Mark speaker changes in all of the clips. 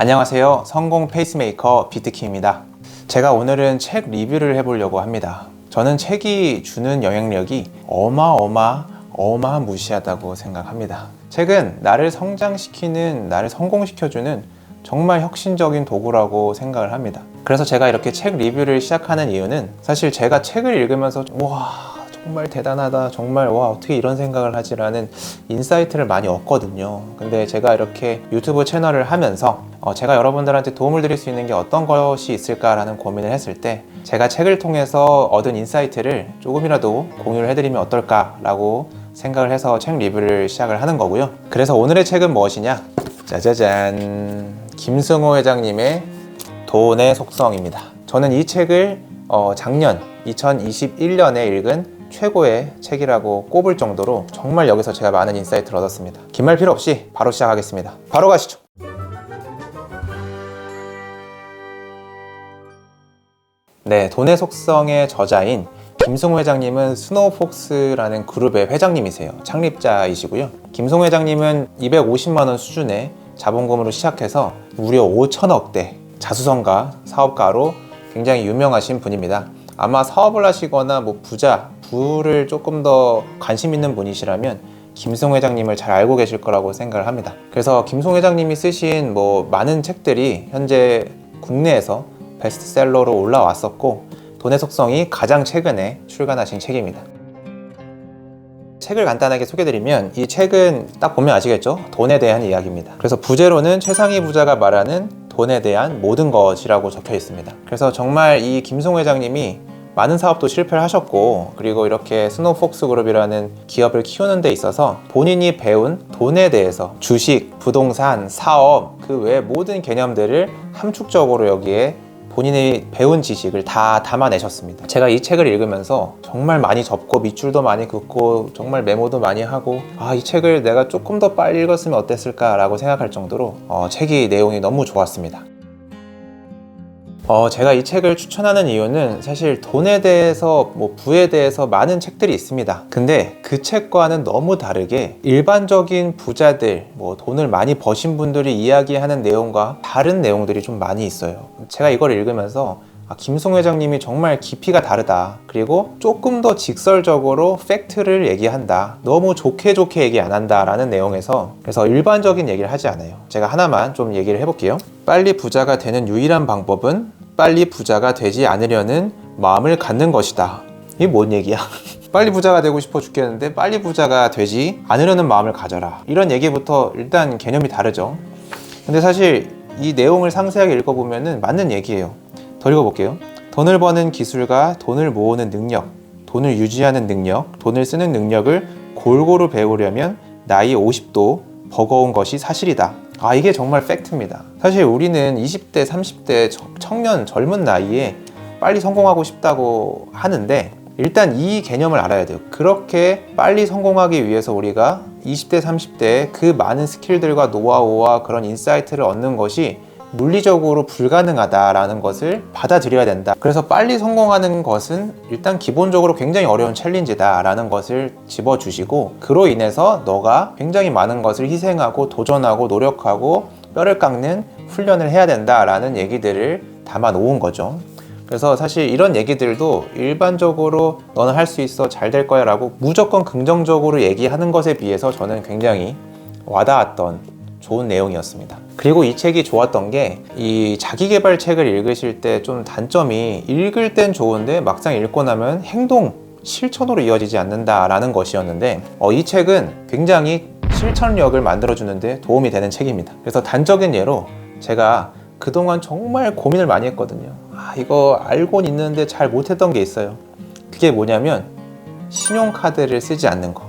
Speaker 1: 안녕하세요. 성공 페이스메이커 비트키입니다. 제가 오늘은 책 리뷰를 해보려고 합니다. 저는 책이 주는 영향력이 어마무시하다고 생각합니다. 책은 나를 성장시키는, 나를 성공시켜주는 정말 혁신적인 도구라고 생각을 합니다. 그래서 제가 이렇게 책 리뷰를 시작하는 이유는 사실 제가 책을 읽으면서 정말 대단하다, 정말 어떻게 이런 생각을 하지라는 인사이트를 많이 얻거든요. 근데 제가 이렇게 유튜브 채널을 하면서 제가 여러분들한테 도움을 드릴 수 있는 게 어떤 것이 있을까라는 고민을 했을 때 제가 책을 통해서 얻은 인사이트를 조금이라도 공유를 해드리면 어떨까라고 생각을 해서 책 리뷰를 시작을 하는 거고요. 그래서 오늘의 책은 무엇이냐? 짜자잔, 김승호 회장님의 돈의 속성입니다. 저는 이 책을 작년 2021년에 읽은 최고의 책이라고 꼽을 정도로 정말 여기서 제가 많은 인사이트를 얻었습니다. 긴 말 필요 없이 바로 시작하겠습니다. 바로 가시죠. 네, 돈의 속성의 저자인 김승호 회장님은 스노우폭스라는 그룹의 회장님이세요. 창립자이시고요. 김승호 회장님은 250만 원 수준의 자본금으로 시작해서 무려 5천억대 자수성가 사업가로 굉장히 유명하신 분입니다. 아마 사업을 하시거나 부를 조금 더 관심 있는 분이시라면 김승호 회장님을 잘 알고 계실 거라고 생각을 합니다. 그래서 김승호 회장님이 쓰신 많은 책들이 현재 국내에서 베스트셀러로 올라왔었고 돈의 속성이 가장 최근에 출간하신 책입니다. 책을 간단하게 소개드리면 이 책은 딱 보면 아시겠죠? 돈에 대한 이야기입니다. 그래서 부제로는 최상위 부자가 말하는 돈에 대한 모든 것이라고 적혀 있습니다. 그래서 정말 이 김승호 회장님이 많은 사업도 실패를 하셨고, 그리고 이렇게 스노우폭스 그룹이라는 기업을 키우는 데 있어서 본인이 배운 돈에 대해서 주식, 부동산, 사업, 그 외 모든 개념들을 함축적으로 여기에 본인이 배운 지식을 다 담아내셨습니다. 제가 이 책을 읽으면서 정말 많이 접고 밑줄도 많이 긋고 정말 메모도 많이 하고 이 책을 내가 조금 더 빨리 읽었으면 어땠을까 라고 생각할 정도로 책이 내용이 너무 좋았습니다. 제가 이 책을 추천하는 이유는 사실 돈에 대해서 부에 대해서 많은 책들이 있습니다. 근데 그 책과는 너무 다르게 일반적인 부자들, 돈을 많이 버신 분들이 이야기하는 내용과 다른 내용들이 좀 많이 있어요. 제가 이걸 읽으면서 김승호 회장님이 정말 깊이가 다르다. 그리고 조금 더 직설적으로 팩트를 얘기한다. 너무 좋게 얘기 안 한다 라는 내용에서, 그래서 일반적인 얘기를 하지 않아요. 제가 하나만 좀 얘기를 해볼게요. 빨리 부자가 되는 유일한 방법은 빨리 부자가 되지 않으려는 마음을 갖는 것이다. 이게 뭔 얘기야? 빨리 부자가 되고 싶어 죽겠는데 빨리 부자가 되지 않으려는 마음을 가져라. 이런 얘기부터 일단 개념이 다르죠. 근데 사실 이 내용을 상세하게 읽어보면 맞는 얘기예요. 더 읽어볼게요. 돈을 버는 기술과 돈을 모으는 능력, 돈을 유지하는 능력, 돈을 쓰는 능력을 골고루 배우려면 나이 50도 버거운 것이 사실이다. 이게 정말 팩트입니다. 사실 우리는 20대, 30대 청년 젊은 나이에 빨리 성공하고 싶다고 하는데 일단 이 개념을 알아야 돼요. 그렇게 빨리 성공하기 위해서 우리가 20대, 30대에 그 많은 스킬들과 노하우와 그런 인사이트를 얻는 것이 물리적으로 불가능하다라는 것을 받아들여야 된다. 그래서 빨리 성공하는 것은 일단 기본적으로 굉장히 어려운 챌린지다라는 것을 집어주시고, 그로 인해서 너가 굉장히 많은 것을 희생하고 도전하고 노력하고 뼈를 깎는 훈련을 해야 된다라는 얘기들을 담아 놓은 거죠. 그래서 사실 이런 얘기들도 일반적으로 너는 할 수 있어, 잘 될 거야 라고 무조건 긍정적으로 얘기하는 것에 비해서 저는 굉장히 와닿았던 좋은 내용이었습니다. 그리고 이 책이 좋았던 게 이 자기계발 책을 읽으실 때 좀 단점이, 읽을 땐 좋은데 막상 읽고 나면 행동, 실천으로 이어지지 않는다라는 것이었는데 이 책은 굉장히 실천력을 만들어주는데 도움이 되는 책입니다. 그래서 단적인 예로 제가 그동안 정말 고민을 많이 했거든요. 이거 알고는 있는데 잘 못했던 게 있어요. 그게 뭐냐면 신용카드를 쓰지 않는 거.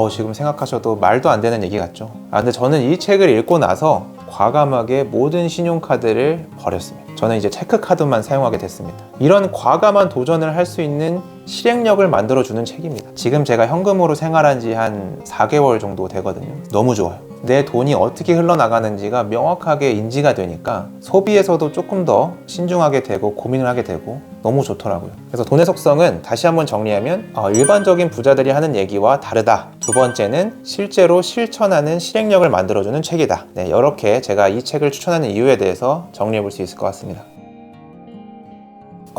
Speaker 1: 지금 생각하셔도 말도 안 되는 얘기 같죠? 근데 저는 이 책을 읽고 나서 과감하게 모든 신용카드를 버렸습니다. 저는 이제 체크카드만 사용하게 됐습니다. 이런 과감한 도전을 할 수 있는 실행력을 만들어주는 책입니다. 지금 제가 현금으로 생활한 지 한 4개월 정도 되거든요. 너무 좋아요. 내 돈이 어떻게 흘러나가는지가 명확하게 인지가 되니까 소비에서도 조금 더 신중하게 되고 고민을 하게 되고 너무 좋더라고요. 그래서 돈의 속성은 다시 한번 정리하면 일반적인 부자들이 하는 얘기와 다르다. 두 번째는 실제로 실천하는 실행력을 만들어주는 책이다. 네, 이렇게 제가 이 책을 추천하는 이유에 대해서 정리해 볼 수 있을 것 같습니다.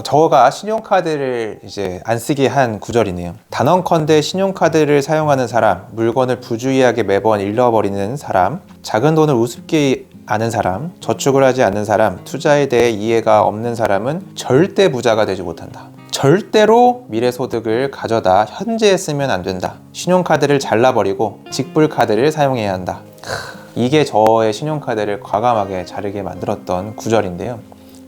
Speaker 1: 저가 신용카드를 이제 안 쓰게 한 구절이네요. 단언컨대 신용카드를 사용하는 사람, 물건을 부주의하게 매번 잃어버리는 사람, 작은 돈을 우습게 아는 사람, 저축을 하지 않는 사람, 투자에 대해 이해가 없는 사람은 절대 부자가 되지 못한다. 절대로 미래소득을 가져다 현재에 쓰면 안 된다. 신용카드를 잘라버리고 직불카드를 사용해야 한다. 이게 저의 신용카드를 과감하게 자르게 만들었던 구절인데요.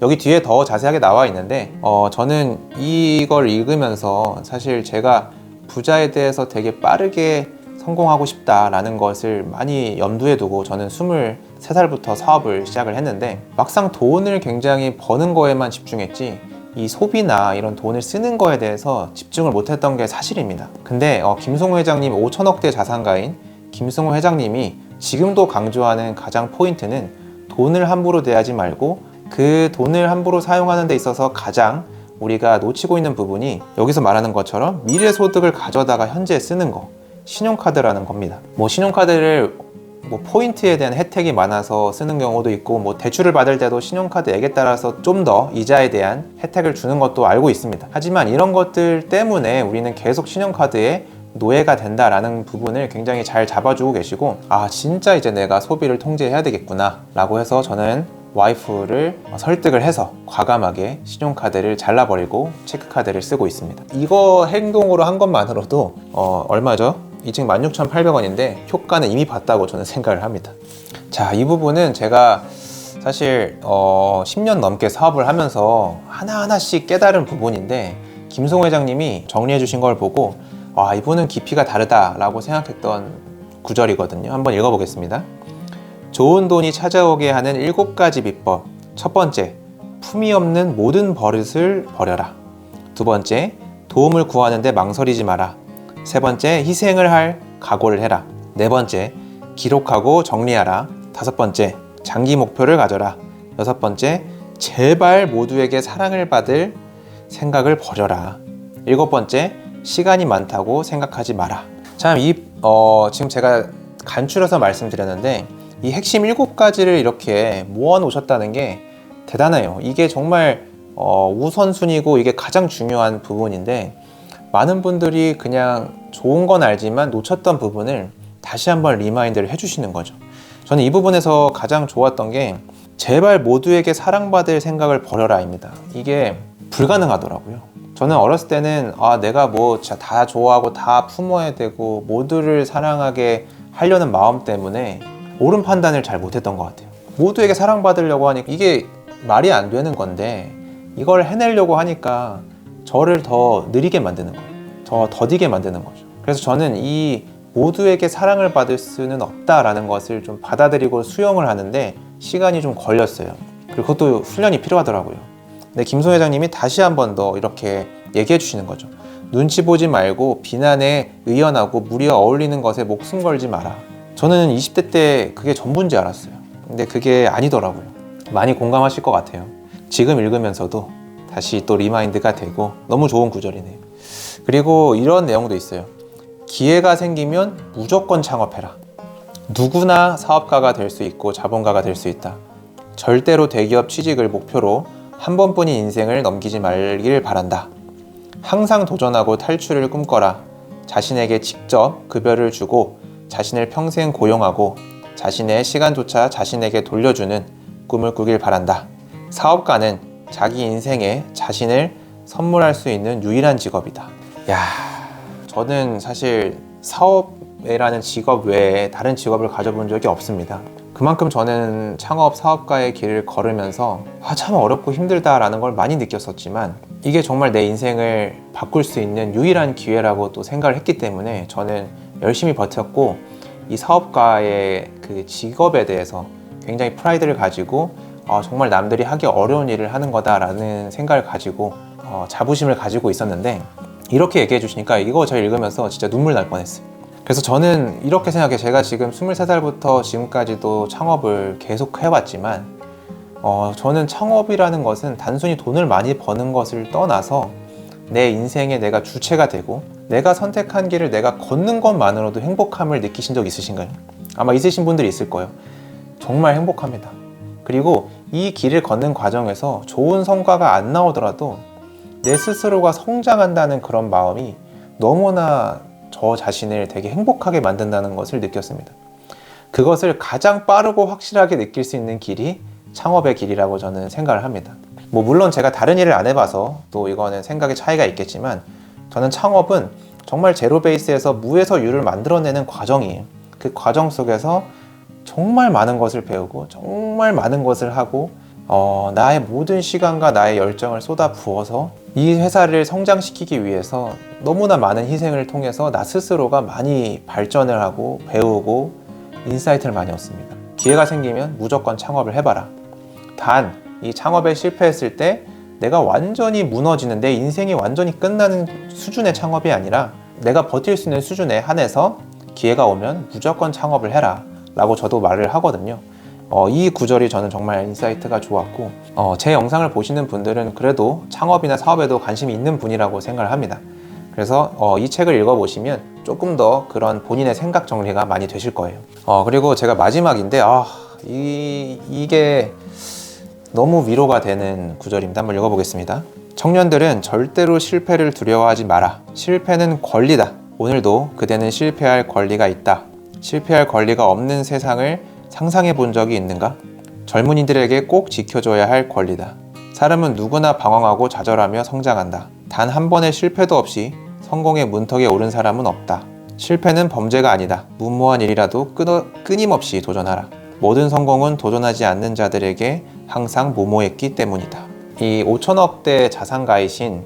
Speaker 1: 여기 뒤에 더 자세하게 나와 있는데 저는 이걸 읽으면서 사실 제가 부자에 대해서 되게 빠르게 성공하고 싶다라는 것을 많이 염두에 두고 저는 23살부터 사업을 시작을 했는데 막상 돈을 굉장히 버는 거에만 집중했지 이 소비나 이런 돈을 쓰는 거에 대해서 집중을 못했던 게 사실입니다. 근데 김승호 회장님 5천억대 자산가인 김승호 회장님이 지금도 강조하는 가장 포인트는 돈을 함부로 대하지 말고 그 돈을 함부로 사용하는 데 있어서 가장 우리가 놓치고 있는 부분이 여기서 말하는 것처럼 미래소득을 가져다가 현재에 쓰는 거, 신용카드라는 겁니다. 신용카드를 포인트에 대한 혜택이 많아서 쓰는 경우도 있고 대출을 받을 때도 신용카드액에 따라서 좀 더 이자에 대한 혜택을 주는 것도 알고 있습니다. 하지만 이런 것들 때문에 우리는 계속 신용카드에 노예가 된다라는 부분을 굉장히 잘 잡아주고 계시고 진짜 이제 내가 소비를 통제해야 되겠구나 라고 해서 저는 와이프를 설득을 해서 과감하게 신용카드를 잘라버리고 체크카드를 쓰고 있습니다. 이거 행동으로 한 것만으로도 얼마죠? 이 책 16,800원인데 효과는 이미 봤다고 저는 생각을 합니다. 자, 이 부분은 제가 사실 10년 넘게 사업을 하면서 하나하나씩 깨달은 부분인데 김승호 회장님이 정리해 주신 걸 보고 이분은 깊이가 다르다라고 생각했던 구절이거든요. 한번 읽어보겠습니다. 좋은 돈이 찾아오게 하는 7가지 비법. 첫 번째, 품위 없는 모든 버릇을 버려라. 두 번째, 도움을 구하는데 망설이지 마라. 세 번째, 희생을 할 각오를 해라. 네 번째, 기록하고 정리하라. 다섯 번째, 장기 목표를 가져라. 여섯 번째, 제발 모두에게 사랑을 받을 생각을 버려라. 일곱 번째, 시간이 많다고 생각하지 마라. 참, 지금 제가 간추려서 말씀드렸는데 이 핵심 7가지를 이렇게 모아 놓으셨다는 게 대단해요. 이게 정말 우선순위고 이게 가장 중요한 부분인데 많은 분들이 그냥 좋은 건 알지만 놓쳤던 부분을 다시 한번 리마인드를 해주시는 거죠. 저는 이 부분에서 가장 좋았던 게 제발 모두에게 사랑받을 생각을 버려라입니다. 이게 불가능하더라고요. 저는 어렸을 때는 내가 진짜 다 좋아하고 다 품어야 되고 모두를 사랑하게 하려는 마음 때문에 옳은 판단을 잘 못했던 것 같아요. 모두에게 사랑받으려고 하니까 이게 말이 안 되는 건데 이걸 해내려고 하니까 저를 더 느리게 만드는 거예요. 더 더디게 만드는 거죠. 그래서 저는 이 모두에게 사랑을 받을 수는 없다라는 것을 좀 받아들이고 수용을 하는데 시간이 좀 걸렸어요. 그리고 그것도 훈련이 필요하더라고요. 근데 김승호 회장님이 다시 한 번 더 이렇게 얘기해 주시는 거죠. 눈치 보지 말고 비난에 의연하고 무리와 어울리는 것에 목숨 걸지 마라. 저는 20대 때 그게 전부인 줄 알았어요. 근데 그게 아니더라고요. 많이 공감하실 것 같아요. 지금 읽으면서도 다시 또 리마인드가 되고 너무 좋은 구절이네요. 그리고 이런 내용도 있어요. 기회가 생기면 무조건 창업해라. 누구나 사업가가 될 수 있고 자본가가 될 수 있다. 절대로 대기업 취직을 목표로 한 번뿐인 인생을 넘기지 말길 바란다. 항상 도전하고 탈출을 꿈꿔라. 자신에게 직접 급여를 주고 자신을 평생 고용하고 자신의 시간조차 자신에게 돌려주는 꿈을 꾸길 바란다. 사업가는 자기 인생에 자신을 선물할 수 있는 유일한 직업이다. 저는 사실 사업이라는 직업 외에 다른 직업을 가져본 적이 없습니다. 그만큼 저는 창업 사업가의 길을 걸으면서 참 어렵고 힘들다라는 걸 많이 느꼈었지만 이게 정말 내 인생을 바꿀 수 있는 유일한 기회라고 또 생각을 했기 때문에 저는 열심히 버텼고 이 사업가의 그 직업에 대해서 굉장히 프라이드를 가지고 정말 남들이 하기 어려운 일을 하는 거다라는 생각을 가지고 자부심을 가지고 있었는데 이렇게 얘기해 주시니까 이거 제가 읽으면서 진짜 눈물 날 뻔했어요. 그래서 저는 이렇게 생각해요. 제가 지금 23살부터 지금까지도 창업을 계속 해왔지만 저는 창업이라는 것은 단순히 돈을 많이 버는 것을 떠나서 내 인생에 내가 주체가 되고 내가 선택한 길을 내가 걷는 것만으로도 행복함을 느끼신 적 있으신가요? 아마 있으신 분들이 있을 거예요. 정말 행복합니다. 그리고 이 길을 걷는 과정에서 좋은 성과가 안 나오더라도 내 스스로가 성장한다는 그런 마음이 너무나 저 자신을 되게 행복하게 만든다는 것을 느꼈습니다. 그것을 가장 빠르고 확실하게 느낄 수 있는 길이 창업의 길이라고 저는 생각을 합니다. 물론 제가 다른 일을 안 해봐서 또 이거는 생각의 차이가 있겠지만 저는 창업은 정말 제로 베이스에서 무에서 유를 만들어내는 과정이에요. 그 과정 속에서 정말 많은 것을 배우고 정말 많은 것을 하고 나의 모든 시간과 나의 열정을 쏟아 부어서 이 회사를 성장시키기 위해서 너무나 많은 희생을 통해서 나 스스로가 많이 발전을 하고 배우고 인사이트를 많이 얻습니다. 기회가 생기면 무조건 창업을 해봐라. 단 이 창업에 실패했을 때 내가 완전히 무너지는, 내 인생이 완전히 끝나는 수준의 창업이 아니라 내가 버틸 수 있는 수준에 한해서 기회가 오면 무조건 창업을 해라 라고 저도 말을 하거든요. 이 구절이 저는 정말 인사이트가 좋았고 제 영상을 보시는 분들은 그래도 창업이나 사업에도 관심이 있는 분이라고 생각을 합니다. 그래서 이 책을 읽어보시면 조금 더 그런 본인의 생각 정리가 많이 되실 거예요. 그리고 제가 마지막인데 이게 너무 위로가 되는 구절입니다. 한번 읽어보겠습니다. 청년들은 절대로 실패를 두려워하지 마라. 실패는 권리다. 오늘도 그대는 실패할 권리가 있다. 실패할 권리가 없는 세상을 상상해 본 적이 있는가? 젊은이들에게 꼭 지켜줘야 할 권리다. 사람은 누구나 방황하고 좌절하며 성장한다. 단 한 번의 실패도 없이 성공의 문턱에 오른 사람은 없다. 실패는 범죄가 아니다. 무모한 일이라도 끊임없이 도전하라. 모든 성공은 도전하지 않는 자들에게 항상 모모했기 때문이다. 이 5천억대 자산가이신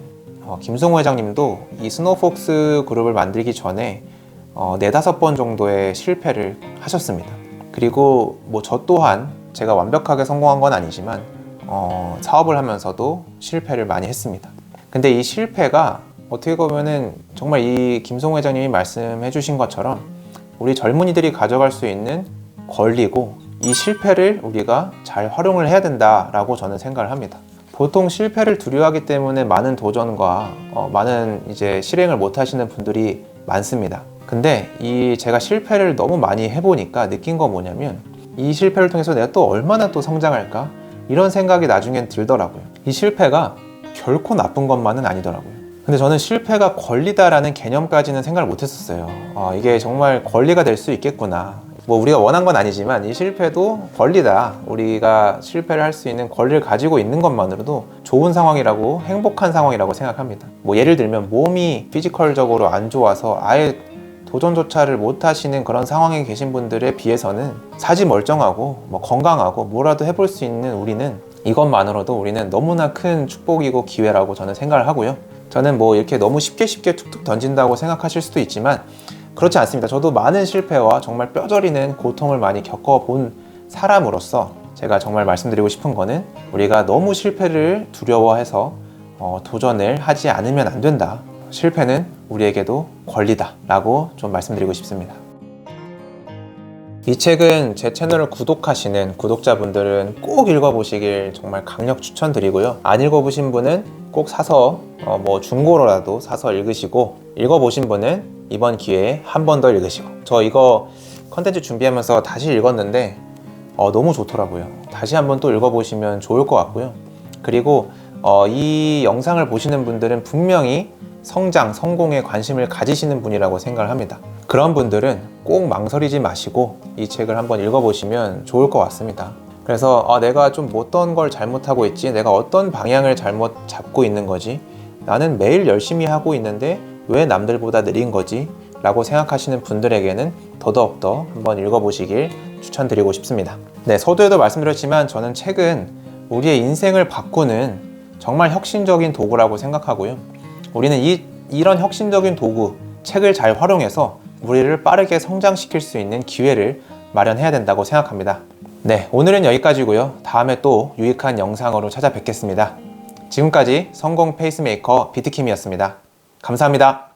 Speaker 1: 김성호 회장님도 이 스노우폭스 그룹을 만들기 전에 4-5번 정도의 실패를 하셨습니다. 그리고 저 또한 제가 완벽하게 성공한 건 아니지만 사업을 하면서도 실패를 많이 했습니다. 근데 이 실패가 어떻게 보면은 정말 이 김성호 회장님이 말씀해 주신 것처럼 우리 젊은이들이 가져갈 수 있는 권리고, 이 실패를 우리가 잘 활용을 해야 된다라고 저는 생각을 합니다. 보통 실패를 두려워하기 때문에 많은 도전과 많은 이제 실행을 못 하시는 분들이 많습니다. 근데 제가 실패를 너무 많이 해보니까 느낀 건 뭐냐면 이 실패를 통해서 내가 또 얼마나 또 성장할까? 이런 생각이 나중엔 들더라고요. 이 실패가 결코 나쁜 것만은 아니더라고요. 근데 저는 실패가 권리다라는 개념까지는 생각을 못 했었어요. 이게 정말 권리가 될 수 있겠구나. 우리가 원한 건 아니지만 이 실패도 권리다. 우리가 실패를 할 수 있는 권리를 가지고 있는 것만으로도 좋은 상황이라고, 행복한 상황이라고 생각합니다. 예를 들면 몸이 피지컬적으로 안 좋아서 아예 도전조차를 못 하시는 그런 상황에 계신 분들에 비해서는 사지 멀쩡하고 건강하고 뭐라도 해볼 수 있는 이것만으로도 우리는 너무나 큰 축복이고 기회라고 저는 생각을 하고요. 저는 이렇게 너무 쉽게 툭툭 던진다고 생각하실 수도 있지만 그렇지 않습니다. 저도 많은 실패와 정말 뼈저리는 고통을 많이 겪어본 사람으로서 제가 정말 말씀드리고 싶은 거는 우리가 너무 실패를 두려워해서 도전을 하지 않으면 안 된다. 실패는 우리에게도 권리다 라고 좀 말씀드리고 싶습니다. 이 책은 제 채널을 구독하시는 구독자분들은 꼭 읽어보시길 정말 강력 추천드리고요. 안 읽어보신 분은 꼭 사서 중고로라도 사서 읽으시고, 읽어보신 분은 이번 기회에 한 번 더 읽으시고. 저 이거 컨텐츠 준비하면서 다시 읽었는데 너무 좋더라고요. 다시 한번 또 읽어보시면 좋을 것 같고요. 그리고 이 영상을 보시는 분들은 분명히 성장, 성공에 관심을 가지시는 분이라고 생각을 합니다. 그런 분들은 꼭 망설이지 마시고 이 책을 한번 읽어보시면 좋을 것 같습니다. 그래서 내가 좀 어떤 걸 잘못하고 있지? 내가 어떤 방향을 잘못 잡고 있는 거지? 나는 매일 열심히 하고 있는데 왜 남들보다 느린 거지? 라고 생각하시는 분들에게는 더더욱더 한번 읽어보시길 추천드리고 싶습니다. 네, 서두에도 말씀드렸지만 저는 책은 우리의 인생을 바꾸는 정말 혁신적인 도구라고 생각하고요. 우리는 이런 혁신적인 도구, 책을 잘 활용해서 우리를 빠르게 성장시킬 수 있는 기회를 마련해야 된다고 생각합니다. 네, 오늘은 여기까지고요. 다음에 또 유익한 영상으로 찾아뵙겠습니다. 지금까지 성공 페이스메이커 비트킴이었습니다. 감사합니다.